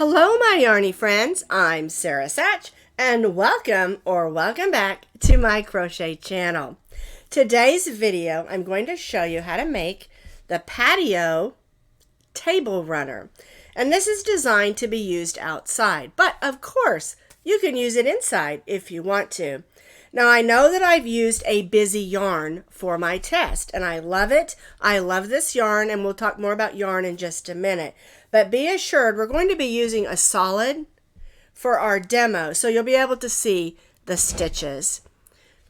Hello, my yarny friends. I'm Sara Sach, and welcome back to my crochet channel. Today's video, I'm going to show you how to make the Patio table runner. And this is designed to be used outside, but of course, you can use it inside if you want to. Now, I know that I've used a busy yarn for my test, and I love it. I love this yarn, and we'll talk more about yarn in just a minute. But be assured, we're going to be using a solid for our demo, so you'll be able to see the stitches.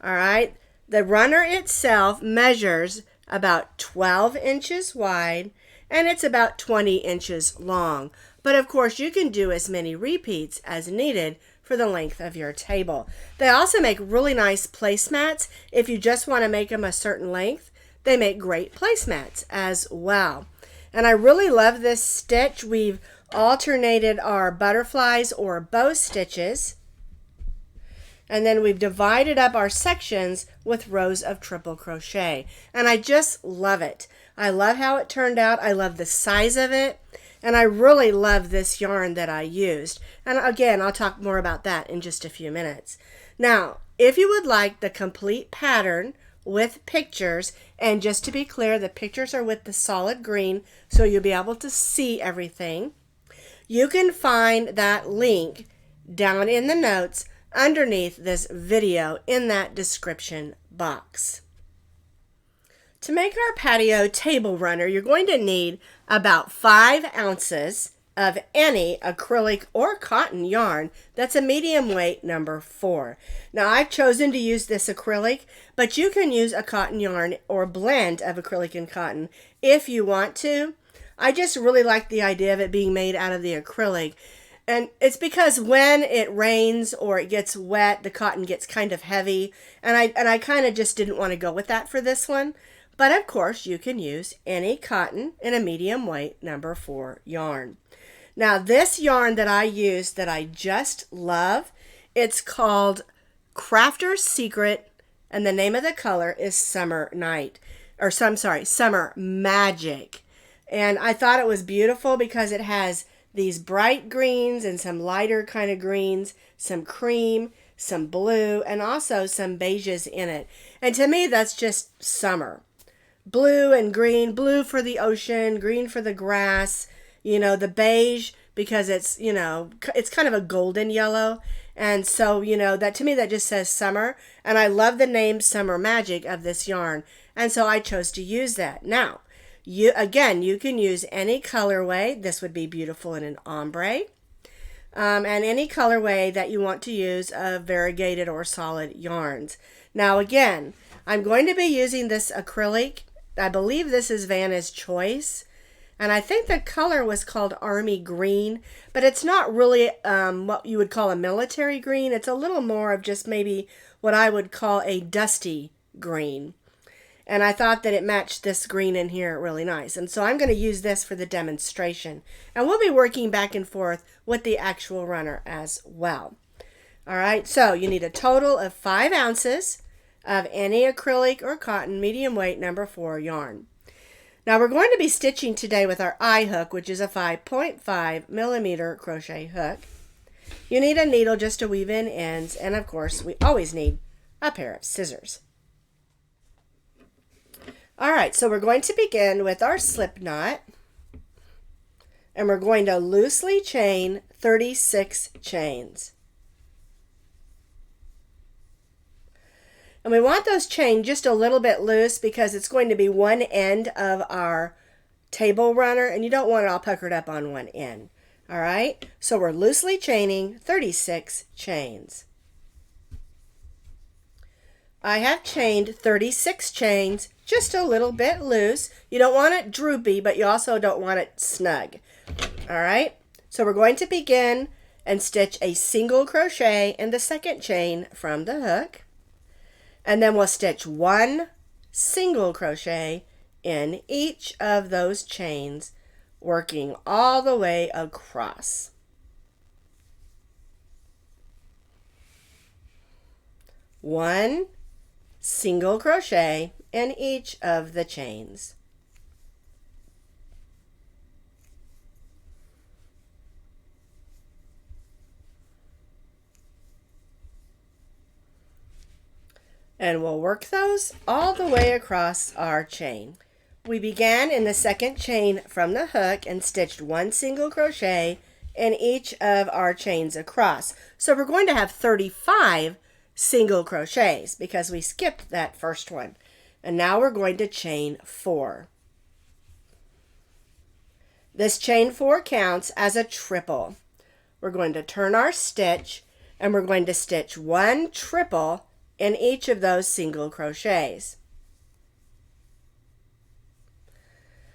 All right, the runner itself measures about 12 inches wide, and it's about 20 inches long. But of course, you can do as many repeats as needed for the length of your table. They also make really nice placemats. If you just want to make them a certain length, they make great placemats as well. And I really love this stitch. We've alternated our butterflies or bow stitches. And then we've divided up our sections with rows of triple crochet. And I just love it. I love how it turned out. I love the size of it. And I really love this yarn that I used. And again, I'll talk more about that in just a few minutes. Now, if you would like the complete pattern with pictures, and just to be clear, the pictures are with the solid green, so you'll be able to see everything. You can find that link down in the notes underneath this video in that description box. To make our Patio table runner, you're going to need about 5 ounces of any acrylic or cotton yarn that's a medium weight number 4. Now, I've chosen to use this acrylic, but you can use a cotton yarn or blend of acrylic and cotton if you want to. I just really like the idea of it being made out of the acrylic. And it's because when it rains or it gets wet, the cotton gets kind of heavy. And I kind of just didn't want to go with that for this one. But of course, you can use any cotton in a medium weight number 4 yarn. Now, this yarn that I use that I just love, it's called Crafter's Secret, and the name of the color is Summer Night, or Summer Magic. And I thought it was beautiful because it has these bright greens and some lighter kind of greens, some cream, some blue, and also some beiges in it. And to me, that's just summer. Blue and green, blue for the ocean, green for the grass, you know, the beige because it's, you know, it's kind of a golden yellow. And so, you know, that to me, that just says summer. And I love the name Summer Magic of this yarn. And so I chose to use that. Now, you can use any colorway. This would be beautiful in an ombre. And any colorway that you want to use of variegated or solid yarns. Now, again, I'm going to be using this acrylic. I believe this is Vanna's Choice. And I think the color was called Army Green. But it's not really what you would call a military green. It's a little more of just maybe what I would call a dusty green. And I thought that it matched this green in here really nice. And so I'm going to use this for the demonstration. And we'll be working back and forth with the actual runner as well. All right, so you need a total of 5 ounces of any acrylic or cotton medium weight number 4 yarn. Now we're going to be stitching today with our eye hook, which is a 5.5 millimeter crochet hook. You need a needle just to weave in ends, and of course we always need a pair of scissors. All right, so we're going to begin with our slip knot, and we're going to loosely chain 36 chains. And we want those chained just a little bit loose because it's going to be one end of our table runner, and you don't want it all puckered up on one end. All right, so we're loosely chaining 36 chains. I have chained 36 chains, just a little bit loose. You don't want it droopy, but you also don't want it snug. All right, so we're going to begin and stitch a single crochet in the second chain from the hook. And then we'll stitch 1 single crochet in each of those chains, working all the way across. 1 single crochet in each of the chains. And we'll work those all the way across our chain. We began in the second chain from the hook and stitched 1 single crochet in each of our chains across. So we're going to have 35 single crochets because we skipped that first one. And now we're going to chain 4. This chain 4 counts as a triple. We're going to turn our stitch and we're going to stitch 1 triple in each of those single crochets.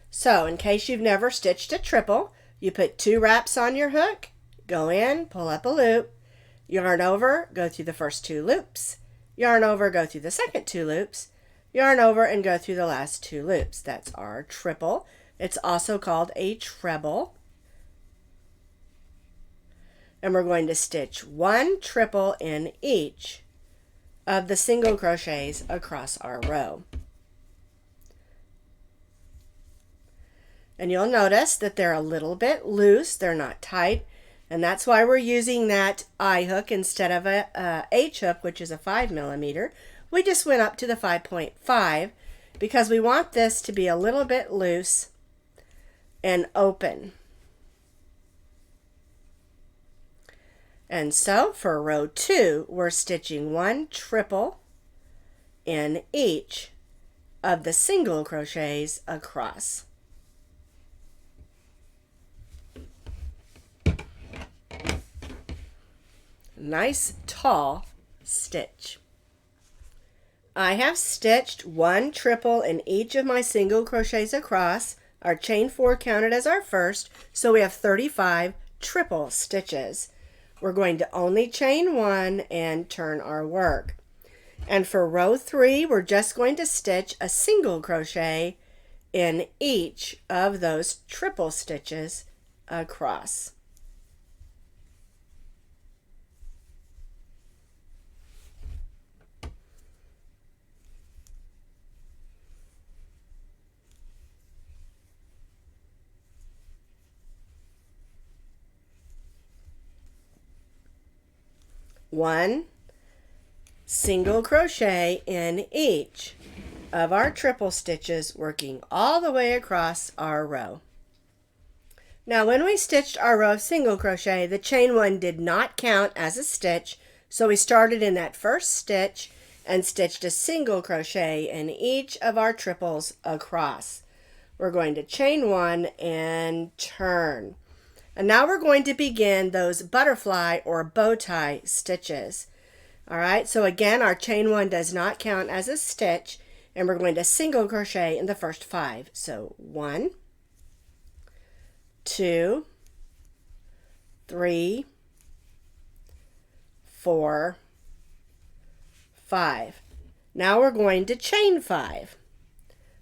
So in case you've never stitched a triple, you put 2 wraps on your hook, go in, pull up a loop, yarn over, go through the first 2 loops, yarn over, go through the second 2 loops, yarn over and go through the last 2 loops. That's our triple. It's also called a treble. And we're going to stitch 1 triple in each of the single crochets across our row. And you'll notice that they're a little bit loose, they're not tight, and that's why we're using that I hook instead of a H hook, which is a 5mm. We just went up to the 5.5 because we want this to be a little bit loose and open. And so for row 2, we're stitching 1 triple in each of the single crochets across. Nice tall stitch. I have stitched 1 triple in each of my single crochets across. Our chain 4 counted as our first, so we have 35 triple stitches. We're going to only chain 1 and turn our work. And for row 3, we're just going to stitch a single crochet in each of those triple stitches across. One single crochet in each of our triple stitches, working all the way across our row. Now when we stitched our row of single crochet, the chain 1 did not count as a stitch, so we started in that first stitch and stitched a single crochet in each of our triples across. We're going to chain 1 and turn. And now we're going to begin those butterfly or bow tie stitches. All right, so again, our chain 1 does not count as a stitch, and we're going to single crochet in the first 5. So 1, 2, 3, 4, 5. Now we're going to chain 5.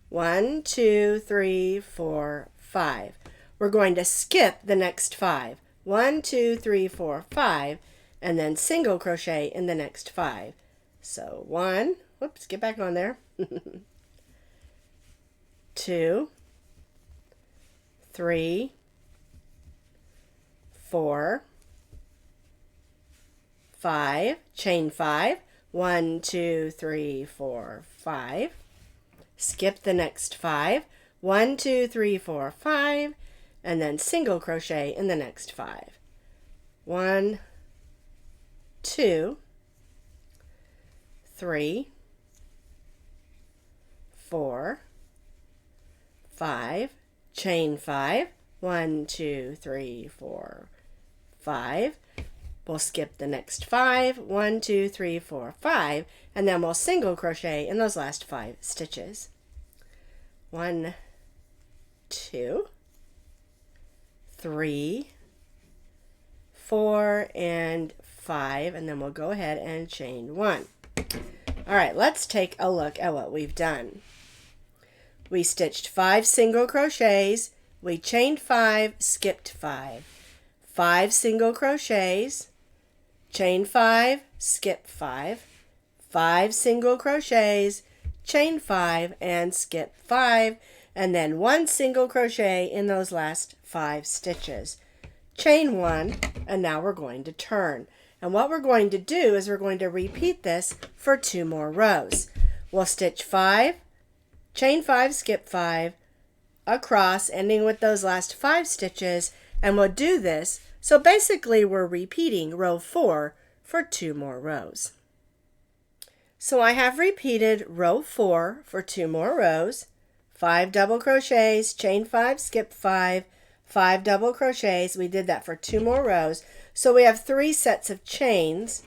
1, 2, 3, 4, 5. We're going to skip the next 5. 1, 2, 3, 4, 5, and then single crochet in the next 5. So 1, whoops, get back on there. 2, 3, 4, 5, chain 5. 1, 2, 3, 4, 5. Skip the next 5. 1, 2, 3, 4, 5. And then single crochet in the next 5. 1, 2, 3, 4, 5, chain 5. 1, 2, 3, 4, 5. We'll skip the next 5. 1, 2, 3, 4, 5, and then we'll single crochet in those last 5 stitches. 1, 2, 3, 4, and 5, and then we'll go ahead and chain 1. All right, let's take a look at what we've done. We stitched 5 single crochets, we chained 5, skipped 5. 5 single crochets, chain 5, skip 5. 5 single crochets, chain 5, and skip 5. And then 1 single crochet in those last 5 stitches. Chain 1, and now we're going to turn. And what we're going to do is we're going to repeat this for 2 more rows. We'll stitch 5, chain 5, skip 5, across, ending with those last 5 stitches, and we'll do this. So basically we're repeating row 4 for 2 more rows. So I have repeated row 4 for 2 more rows, 5 double crochets, chain 5, skip 5, 5 double crochets. We did that for 2 more rows. So we have 3 sets of chains.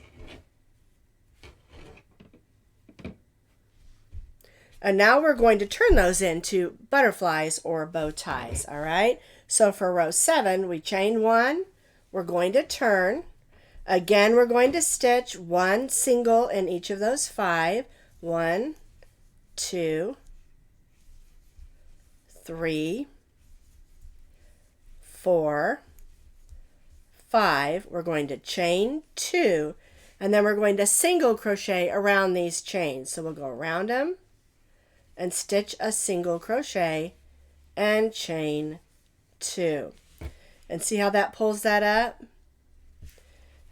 And now we're going to turn those into butterflies or bow ties, all right? So for row 7, we chain 1, we're going to turn. Again, we're going to stitch 1 single in each of those 5. 1, 2, 3, 4, 5. We're going to chain 2, and then we're going to single crochet around these chains. So we'll go around them and stitch a single crochet and chain 2. And see how that pulls that up?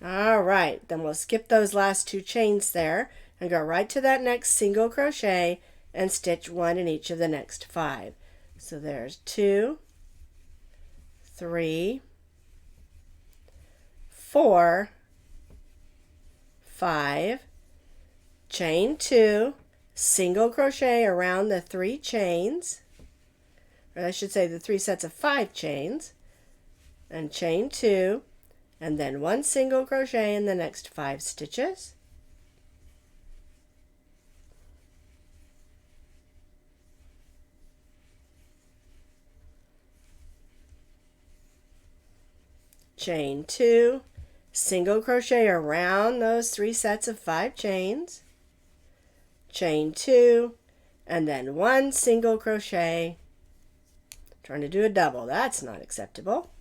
All right, then we'll skip those last 2 chains there and go right to that next single crochet and stitch 1 in each of the next 5. So there's 2, 3, 4, 5, chain 2, single crochet around the 3 chains, or I should say the 3 sets of 5 chains, and chain 2, and then 1 single crochet in the next 5 stitches. Chain 2, single crochet around those 3 sets of 5 chains, chain 2, and then 1 single crochet. Trying to do a double, that's not acceptable.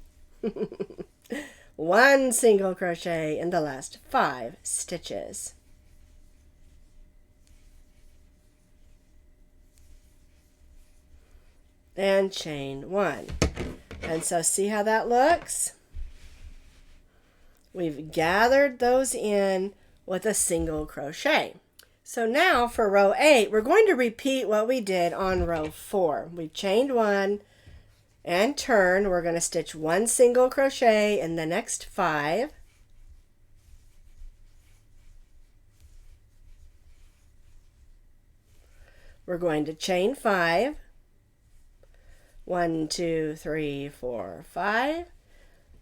1 single crochet in the last 5 stitches. And chain 1. And so see how that looks? We've gathered those in with a single crochet. So now for row 8, we're going to repeat what we did on row 4. We've chained 1 and turn. We're going to stitch 1 single crochet in the next 5. We're going to chain 5. 1, 2, 3, 4, 5.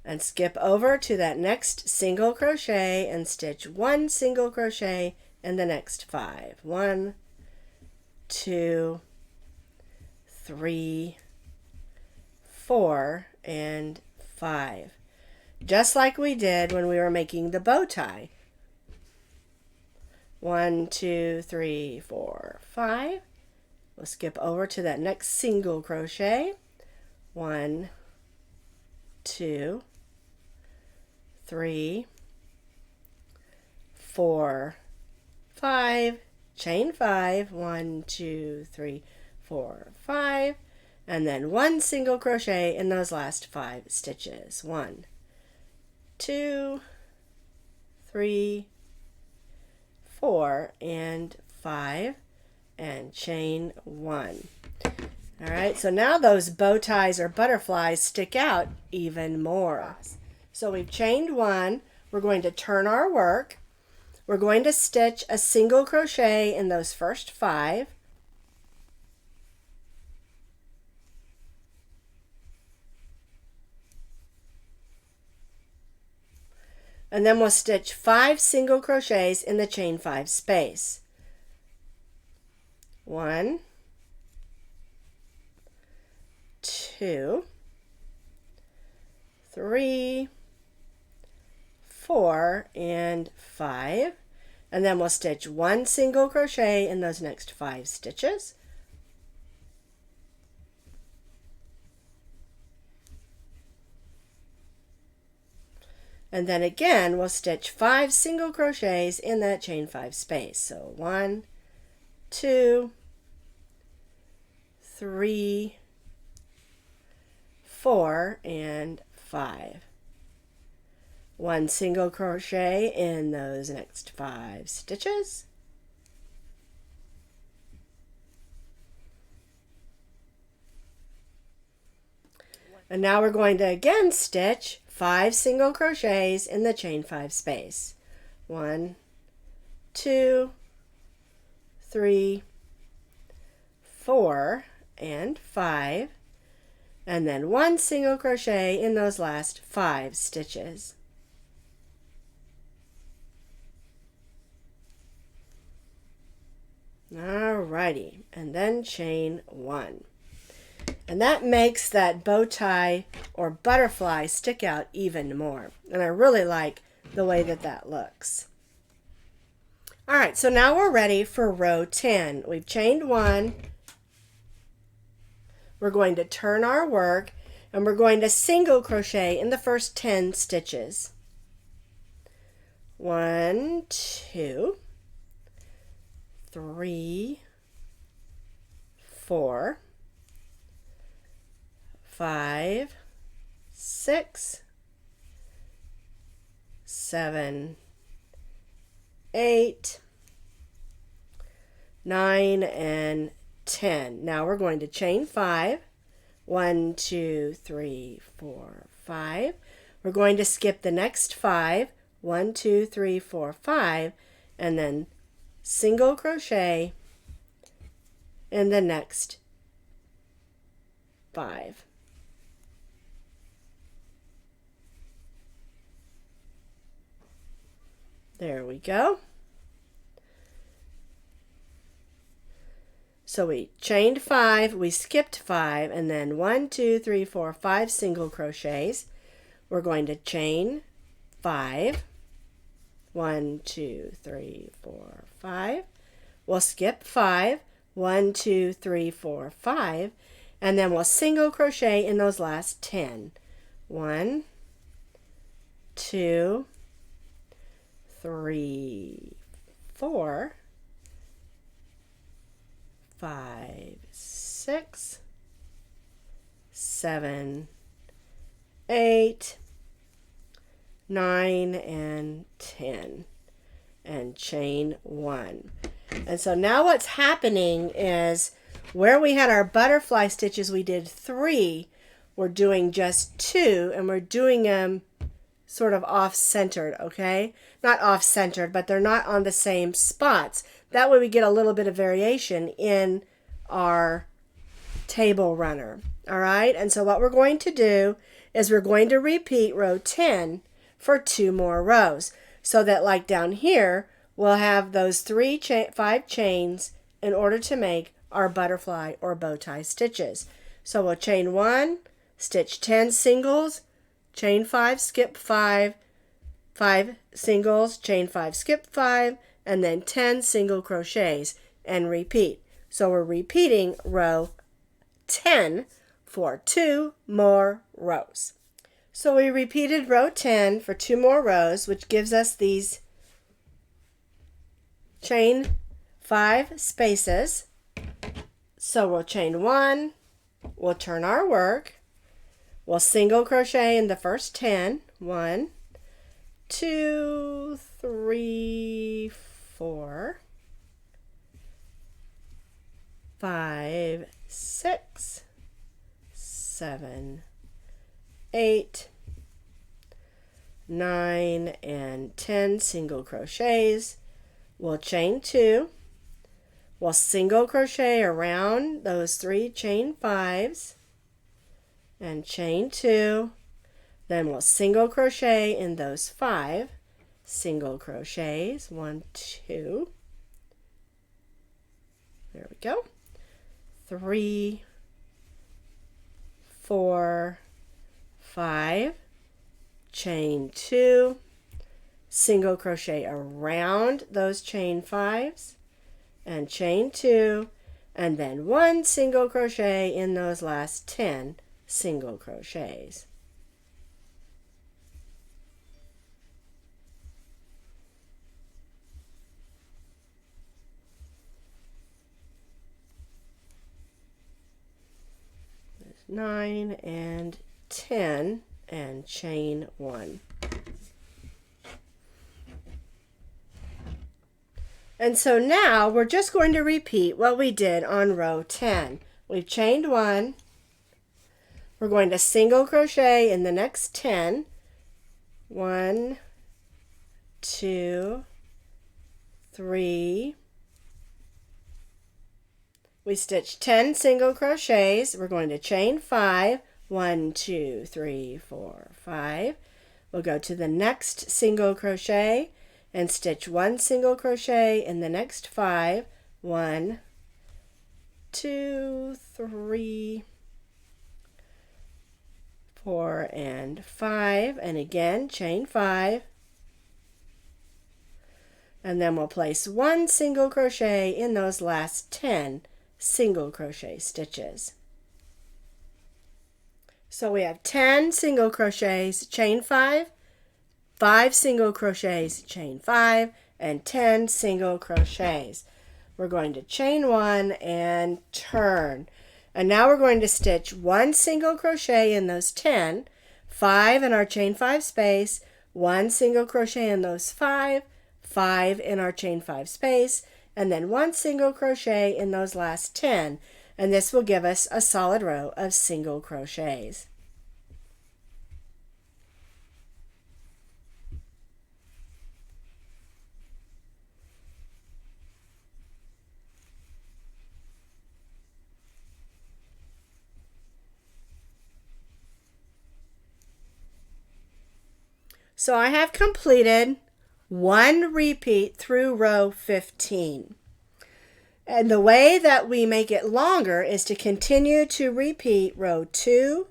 And skip over to that next single crochet and stitch 1 single crochet in the next 5. 1, 2, 3, 4, and 5. Just like we did when we were making the bow tie. 1, 2, 3, 4, 5. We'll skip over to that next single crochet. 1, 2, 3, 4, 5, chain 5, 1, 2, 3, 4, 5, and then 1 single crochet in those last 5 stitches. 1, 2, 3, 4, and 5, and chain 1. All right, so now those bow ties or butterflies stick out even more. So we've chained 1. We're going to turn our work. We're going to stitch a single crochet in those first 5. And then we'll stitch 5 single crochets in the chain 5 space. 1, 2, 3, 4, and 5. And then we'll stitch 1 single crochet in those next 5 stitches. And then again, we'll stitch 5 single crochets in that chain 5 space. So 1, 2, 3, 4, and 5. 1 single crochet in those next 5 stitches. And now we're going to again stitch 5 single crochets in the chain 5 space. 1, 2, 3, 4, and 5, and then 1 single crochet in those last 5 stitches. Alrighty, and then chain 1. And that makes that bow tie or butterfly stick out even more. And I really like the way that that looks. Alright, so now we're ready for row 10. We've chained 1. We're going to turn our work and we're going to single crochet in the first 10 stitches. 1, 2, 3, 4, 5, 6, 7, 8, 9, and 10. Now we're going to chain 5. 1, 2, 3, 4, 5. We're going to skip the next 5. 1, 2, 3, 4, 5, and then single crochet in the next 5. There we go. So we chained 5, we skipped 5, and then 1, 2, 3, 4, 5 single crochets. We're going to chain 5. 1, 2, 3, 4, 5. We'll skip 5. 1, 2, 3, 4, 5. And then we'll single crochet in those last 10. 1, 2, 3, 4, 5, 6, 7, 8, 9, and 10. And chain 1. And so now what's happening is where we had our butterfly stitches, we did 3. We're doing just 2, and we're doing them sort of off-centered, okay? Not off-centered, but they're not on the same spots. That way we get a little bit of variation in our table runner, all right? And so what we're going to do is we're going to repeat row 10 for 2 more rows, so that like down here, we'll have those 5 chains in order to make our butterfly or bow tie stitches. So we'll chain 1, stitch 10 singles, chain 5, skip 5, 5 singles, chain 5, skip 5, and then 10 single crochets and repeat. So we're repeating row 10 for 2 more rows. So we repeated row 10 for 2 more rows, which gives us these chain 5 spaces. So we'll chain 1, we'll turn our work, we'll single crochet in the first 10. 1, 2, 3, 4, 5, 6, 7, 8, 9, and 10 single crochets. We'll chain 2. We'll single crochet around those 3 chain 5s and chain 2. Then we'll single crochet in those 5 single crochets. 1, 2. There we go. 3, 4, 5, chain 2, single crochet around those chain 5s and chain 2, and then 1 single crochet in those last 10 single crochets. There's 9 and 10 and chain 1. And so now we're just going to repeat what we did on row 10. We've chained 1. We're going to single crochet in the next 10. 1, 2, 3. We stitch 10 single crochets. We're going to chain 5. 1, 2, 3, 4, 5. We'll go to the next single crochet and stitch 1 single crochet in the next 5. 1, 2, 3, 4, and 5. And again, chain 5. And then we'll place 1 single crochet in those last 10 single crochet stitches. So we have 10 single crochets, chain 5, 5 single crochets, chain 5, and 10 single crochets. We're going to chain 1 and turn. And now we're going to stitch 1 single crochet in those 10, 5 in our chain 5 space, 1 single crochet in those 5, 5 in our chain 5 space, and then 1 single crochet in those last 10, and this will give us a solid row of single crochets. So I have completed 1 repeat through row 15. And the way that we make it longer is to continue to repeat row 2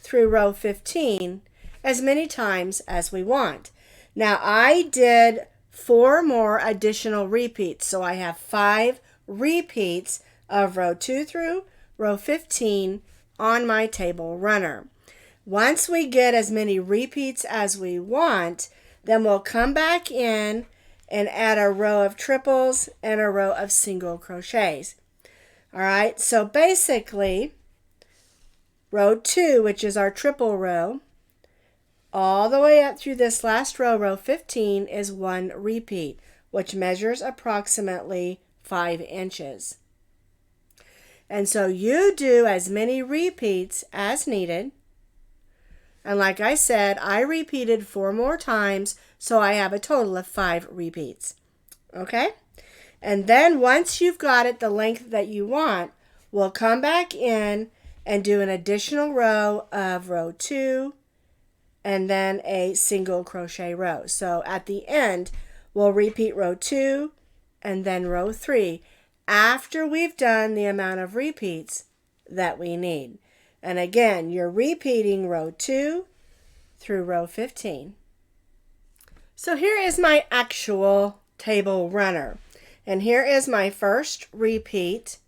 through row 15 as many times as we want. Now I did 4 more additional repeats, so I have 5 repeats of row 2 through row 15 on my table runner. Once we get as many repeats as we want, then we'll come back in and add a row of triples and a row of single crochets. All right, so basically, row 2, which is our triple row, all the way up through this last row, row 15, is 1 repeat, which measures approximately 5 inches. And so you do as many repeats as needed. And like I said, I repeated 4 more times, so I have a total of 5 repeats. Okay? And then once you've got it the length that you want, we'll come back in and do an additional row of row 2 and then a single crochet row. So at the end, we'll repeat row 2 and then row 3 after we've done the amount of repeats that we need. And again, you're repeating row 2 through row 15. So here is my actual table runner. And here is my first repeat.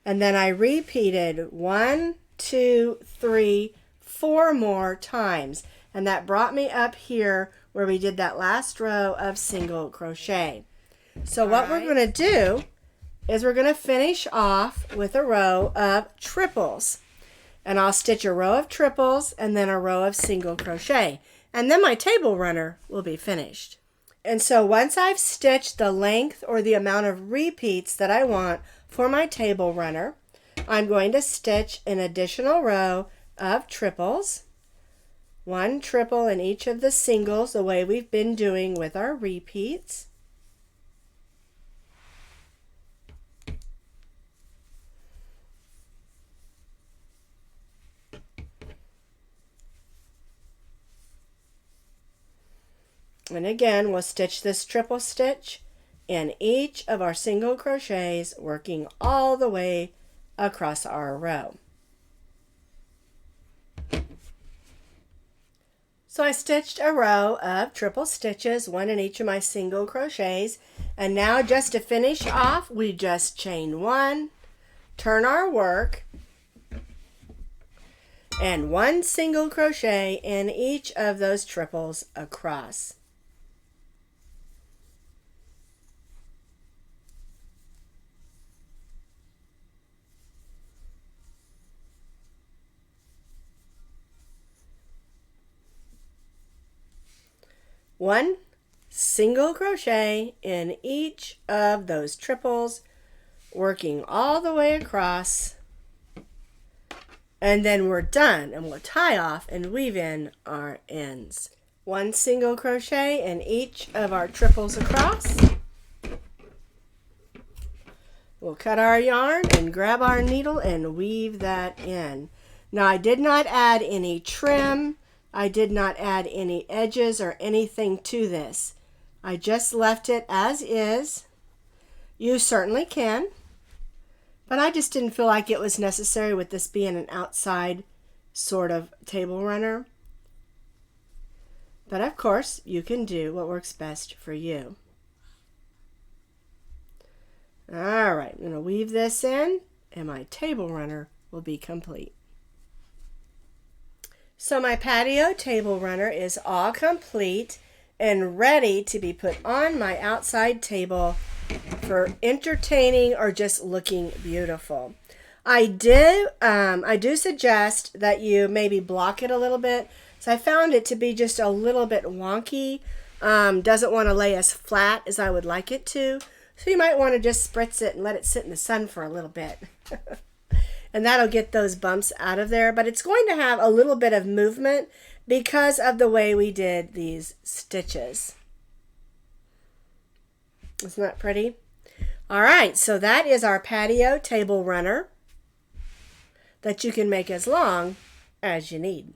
And then I repeated 1, 2, 3, 4 more times. And that brought me up here where we did that last row of single crochet. So what we're going to do is we're going to finish off with a row of triples. And I'll stitch a row of triples and then a row of single crochet. And then my table runner will be finished. And so once I've stitched the length or the amount of repeats that I want for my table runner, I'm going to stitch an additional row of triples. 1 triple in each of the singles, the way we've been doing with our repeats. And again, we'll stitch this triple stitch in each of our single crochets, working all the way across our row. So I stitched a row of triple stitches, 1 in each of my single crochets. And now just to finish off, we just chain 1, turn our work, and 1 single crochet in each of those triples across. One single crochet in each of those triples, working all the way across, and then we're done, and we'll tie off and weave in our ends. One single crochet in each of our triples across. We'll cut our yarn and grab our needle and weave that in. Now, I did not add any trim. I did not add any edges or anything to this. I just left it as is. You certainly can, but I just didn't feel like it was necessary with this being an outside sort of table runner. But of course, you can do what works best for you. All right, I'm going to weave this in, and my table runner will be complete. So my patio table runner is all complete and ready to be put on my outside table for entertaining or just looking beautiful. I do suggest that you maybe block it a little bit. So I found it to be just a little bit wonky. Doesn't want to lay as flat as I would like it to. So you might want to just spritz it and let it sit in the sun for a little bit. And that'll get those bumps out of there. But it's going to have a little bit of movement because of the way we did these stitches. Isn't that pretty? All right, so that is our patio table runner that you can make as long as you need.